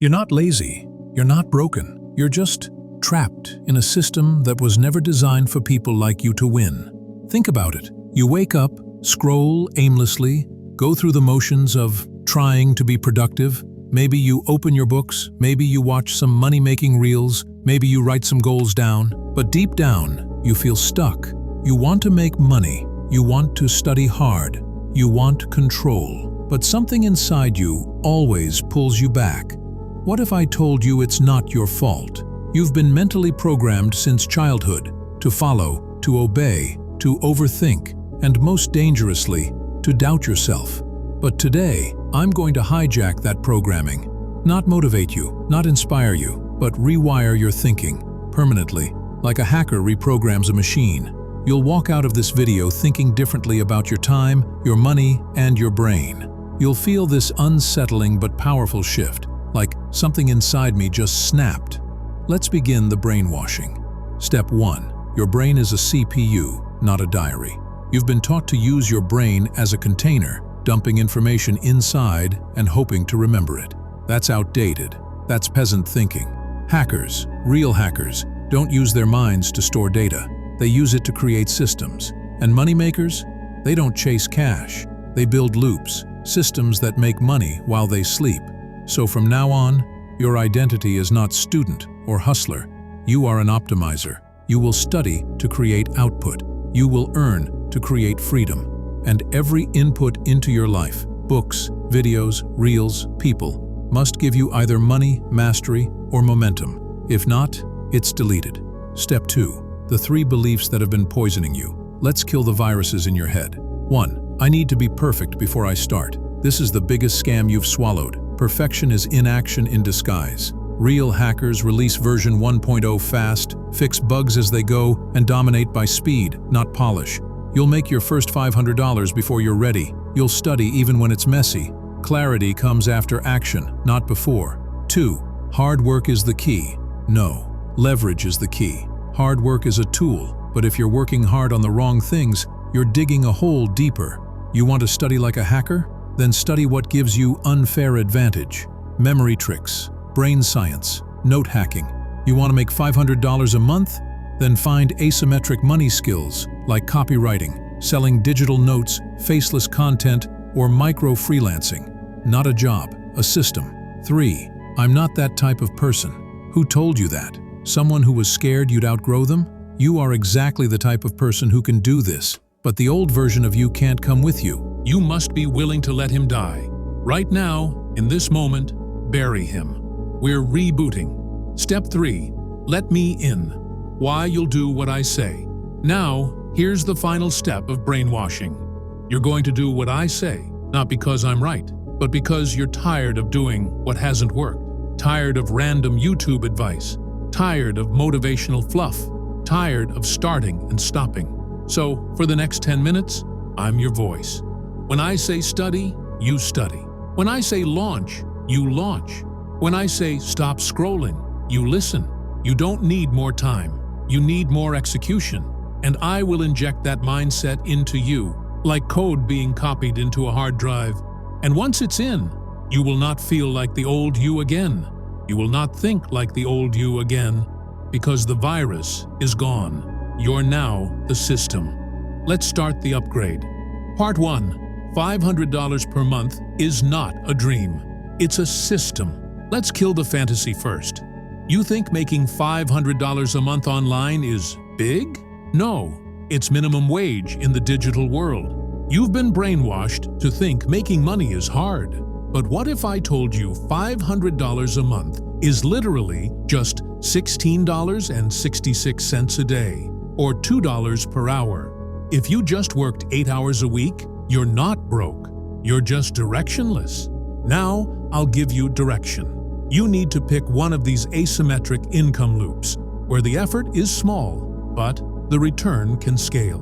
You're not lazy, you're not broken, you're just trapped in a system that was never designed for people like you to win. Think about it. You wake up, scroll aimlessly, go through the motions of trying to be productive. Maybe you open your books, maybe you watch some money-making reels, maybe you write some goals down, but deep down, you feel stuck. You want to make money, you want to study hard, you want control, but something inside you always pulls you back. What if I told you it's not your fault? You've been mentally programmed since childhood to follow, to obey, to overthink, and most dangerously, to doubt yourself. But today, I'm going to hijack that programming. Not motivate you, not inspire you, but rewire your thinking permanently, like a hacker reprograms a machine. You'll walk out of this video thinking differently about your time, your money, and your brain. You'll feel this unsettling but powerful shift, like something inside me just snapped. Let's begin the brainwashing. Step 1. Your brain is a CPU, not a diary. You've been taught to use your brain as a container, dumping information inside and hoping to remember it. That's outdated. That's peasant thinking. Hackers, real hackers, don't use their minds to store data. They use it to create systems. And moneymakers? They don't chase cash. They build loops, systems that make money while they sleep. So from now on, your identity is not student or hustler. You are an optimizer. You will study to create output. You will earn to create freedom. And every input into your life, books, videos, reels, people, must give you either money, mastery, or momentum. If not, it's deleted. Step 2. The 3 beliefs that have been poisoning you. Let's kill the viruses in your head. 1. I need to be perfect before I start. This is the biggest scam you've swallowed. Perfection is inaction in disguise. Real hackers release version 1.0 fast, fix bugs as they go, and dominate by speed, not polish. You'll make your first $500 before you're ready. You'll study even when it's messy. Clarity comes after action, not before. 2. Hard work is the key. No, leverage is the key. Hard work is a tool, but if you're working hard on the wrong things, you're digging a hole deeper. You want to study like a hacker? Then study what gives you unfair advantage. Memory tricks, brain science, note hacking. You want to make $500 a month? Then find asymmetric money skills like copywriting, selling digital notes, faceless content, or micro-freelancing. Not a job, a system. 3. I'm not that type of person. Who told you that? Someone who was scared you'd outgrow them? You are exactly the type of person who can do this, but the old version of you can't come with you. You must be willing to let him die. Right now, in this moment, bury him. We're rebooting. Step 3. Let me in. Why you'll do what I say. Now, here's the final step of brainwashing. You're going to do what I say, not because I'm right, but because you're tired of doing what hasn't worked. Tired of random YouTube advice. Tired of motivational fluff. Tired of starting and stopping. So, for the next 10 minutes, I'm your voice. When I say study, you study. When I say launch, you launch. When I say stop scrolling, you listen. You don't need more time. You need more execution. And I will inject that mindset into you, like code being copied into a hard drive. And once it's in, you will not feel like the old you again. You will not think like the old you again, because the virus is gone. You're now the system. Let's start the upgrade. Part 1. $500 per month is not a dream. It's a system. Let's kill the fantasy first. You think making $500 a month online is big? No, it's minimum wage in the digital world. You've been brainwashed to think making money is hard. But what if I told you $500 a month is literally just $16.66 a day, or $2 per hour? If you just worked 8 hours a week, you're not broke. You're just directionless. Now, I'll give you direction. You need to pick one of these asymmetric income loops, where the effort is small, but the return can scale.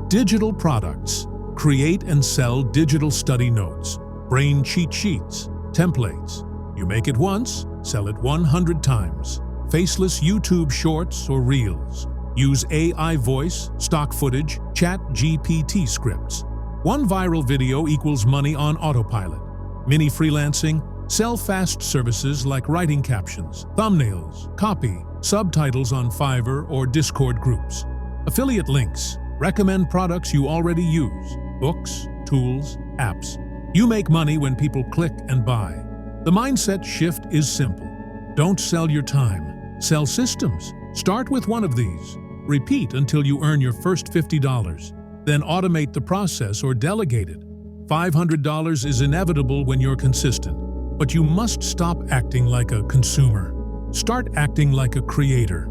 Digital products. Create and sell digital study notes, brain cheat sheets, templates. You make it once, sell it 100 times. Faceless YouTube shorts or reels. Use AI voice, stock footage, chat GPT scripts. One viral video equals money on autopilot. Mini freelancing, Sell fast services like writing captions, thumbnails, copy, subtitles on Fiverr or Discord groups. Affiliate links. Recommend products you already use, books, tools, apps. You make money when people click and buy. The mindset shift is simple. Don't sell your time. Sell systems. Start with one of these. Repeat until you earn your first $50. Then automate the process or delegate it. $500 is inevitable when you're consistent. But you must stop acting like a consumer. Start acting like a creator.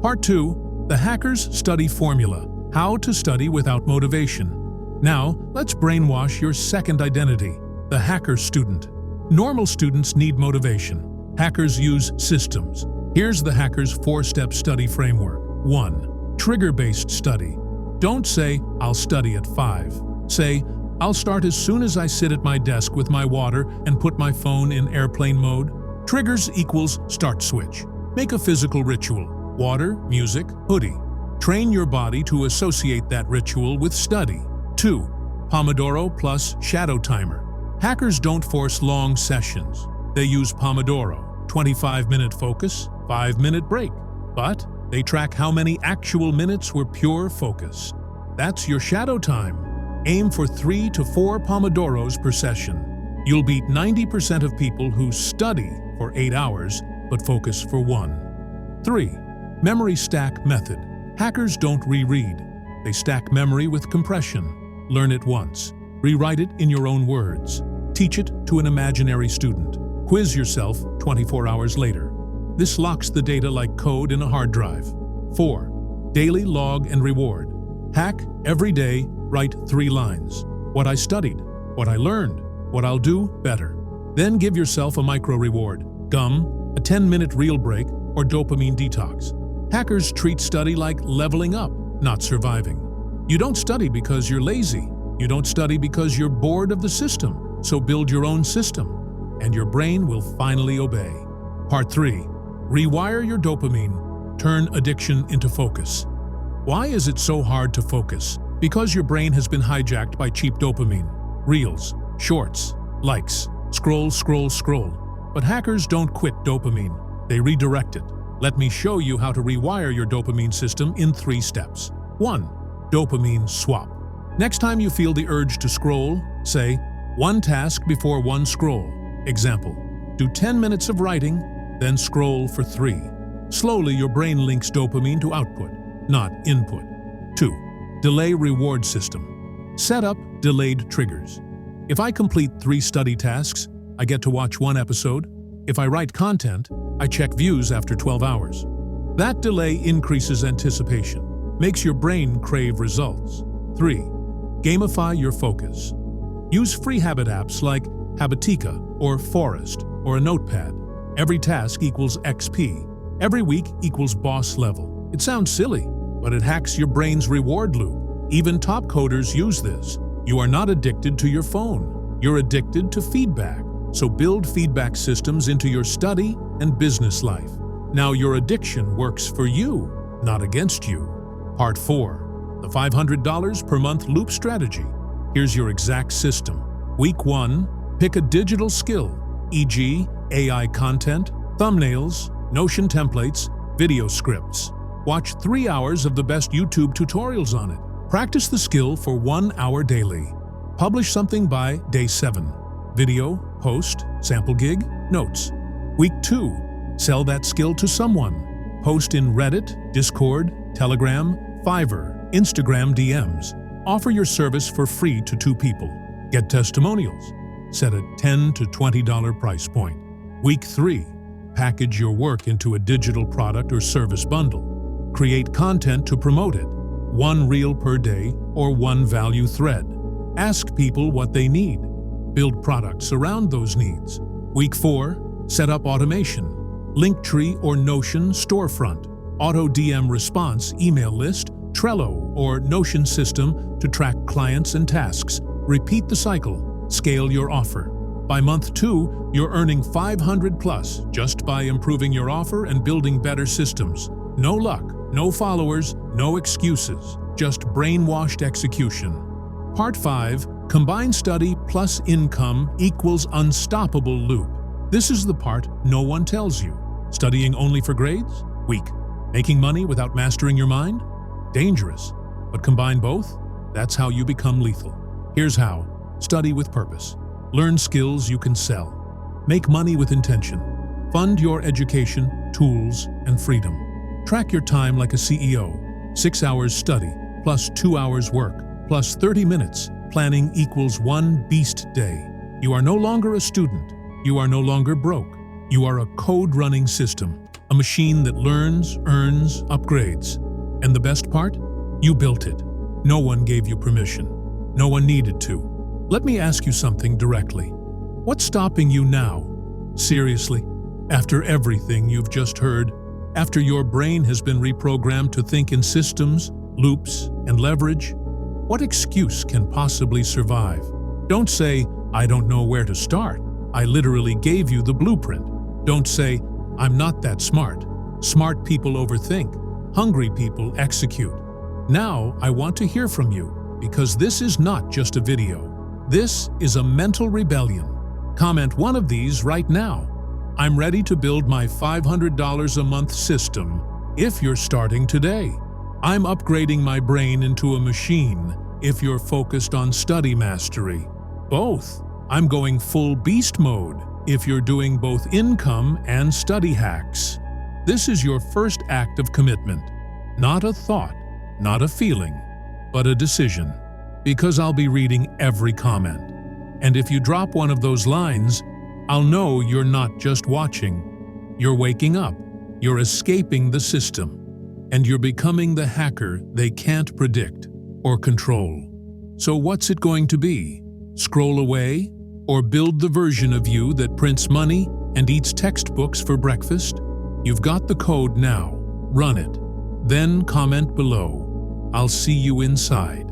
Part 2. The Hacker's Study Formula. How to study without motivation. Now, let's brainwash your second identity, the hacker student. Normal students need motivation. Hackers use systems. Here's the hacker's 4-step study framework. 1. Trigger-based study. Don't say, "I'll study at 5." Say, "I'll start as soon as I sit at my desk with my water and put my phone in airplane mode." Triggers equals start switch. Make a physical ritual. Water, music, hoodie. Train your body to associate that ritual with study. 2. Pomodoro plus shadow timer. Hackers don't force long sessions. They use Pomodoro, 25-minute focus, 5-minute break. But they track how many actual minutes were pure focus. That's your shadow time. Aim for 3 to 4 Pomodoros per session. You'll beat 90% of people who study for 8 hours but focus for 1. 3. Memory stack method. Hackers don't reread. They stack memory with compression. Learn it once. Rewrite it in your own words. Teach it to an imaginary student. Quiz yourself 24 hours later. This locks the data like code in a hard drive. 4. Daily log and reward. Hack every day. Write 3 lines. What I studied, what I learned, what I'll do better. Then give yourself a micro reward. Gum, a 10-minute reel break, or dopamine detox. Hackers treat study like leveling up, not surviving. You don't study because you're lazy. You don't study because you're bored of the system. So build your own system, and your brain will finally obey. Part 3. Rewire your dopamine. Turn addiction into focus. Why is it so hard to focus? Because your brain has been hijacked by cheap dopamine. Reels, shorts, likes, scroll, scroll, scroll. But hackers don't quit dopamine. They redirect it. Let me show you how to rewire your dopamine system in 3 steps. 1. Dopamine swap. Next time you feel the urge to scroll, say, 1 task before 1 scroll. Example, do 10 minutes of writing, then scroll for 3. Slowly, your brain links dopamine to output, not input. 2. Delay reward system. Set up delayed triggers. If I complete 3 study tasks, I get to watch 1 episode. If I write content, I check views after 12 hours. That delay increases anticipation, makes your brain crave results. 3. Gamify your focus. Use free habit apps like Habitica or Forest or a notepad. Every task equals XP. Every week equals boss level. It sounds silly, but it hacks your brain's reward loop. Even top coders use this. You are not addicted to your phone. You're addicted to feedback. So build feedback systems into your study and business life. Now your addiction works for you, not against you. Part 4. The $500 per month loop strategy. Here's your exact system. Week 1. Pick a digital skill, e.g. AI content, thumbnails, Notion templates, video scripts. Watch 3 hours of the best YouTube tutorials on it. Practice the skill for 1 hour daily. Publish something by day 7. Video, post, sample gig, notes. Week 2. Sell that skill to someone. Post in Reddit, Discord, Telegram, Fiverr, Instagram DMs. Offer your service for free to 2 people. Get testimonials. Set a $10 to $20 price point. Week 3. Package your work into a digital product or service bundle. Create content to promote it. 1 reel per day or 1 value thread. Ask people what they need. Build products around those needs. Week 4. Set up automation. Linktree or Notion storefront. Auto DM response email list, Trello or Notion system to track clients and tasks. Repeat the cycle. Scale your offer. By month 2, you're earning $500+ just by improving your offer and building better systems. No luck, no followers, no excuses, just brainwashed execution. Part 5. Combine study plus income equals unstoppable loop. This is the part no one tells you. Studying only for grades? Weak. Making money without mastering your mind? Dangerous. But combine both? That's how you become lethal. Here's how. Study with purpose. Learn skills you can sell. Make money with intention. Fund your education, tools, and freedom. Track your time like a CEO. 6 hours study, plus 2 hours work, plus 30 minutes. Planning equals 1 beast day. You are no longer a student. You are no longer broke. You are a code-running system, a machine that learns, earns, upgrades. And the best part? You built it. No one gave you permission. No one needed to. Let me ask you something directly. What's stopping you now? Seriously? After everything you've just heard? After your brain has been reprogrammed to think in systems, loops, and leverage? What excuse can possibly survive? Don't say, I don't know where to start. I literally gave you the blueprint. Don't say, I'm not that smart. Smart people overthink. Hungry people execute. Now I want to hear from you, because this is not just a video. This is a mental rebellion. Comment one of these right now. I'm ready to build my $500 a month system if you're starting today. I'm upgrading my brain into a machine if you're focused on study mastery. Both. I'm going full beast mode if you're doing both income and study hacks. This is your first act of commitment. Not a thought, not a feeling, but a decision. Because I'll be reading every comment. And if you drop one of those lines, I'll know you're not just watching. You're waking up. You're escaping the system. And you're becoming the hacker they can't predict or control. So what's it going to be? Scroll away? Or build the version of you that prints money and eats textbooks for breakfast? You've got the code now. Run it. Then comment below. I'll see you inside.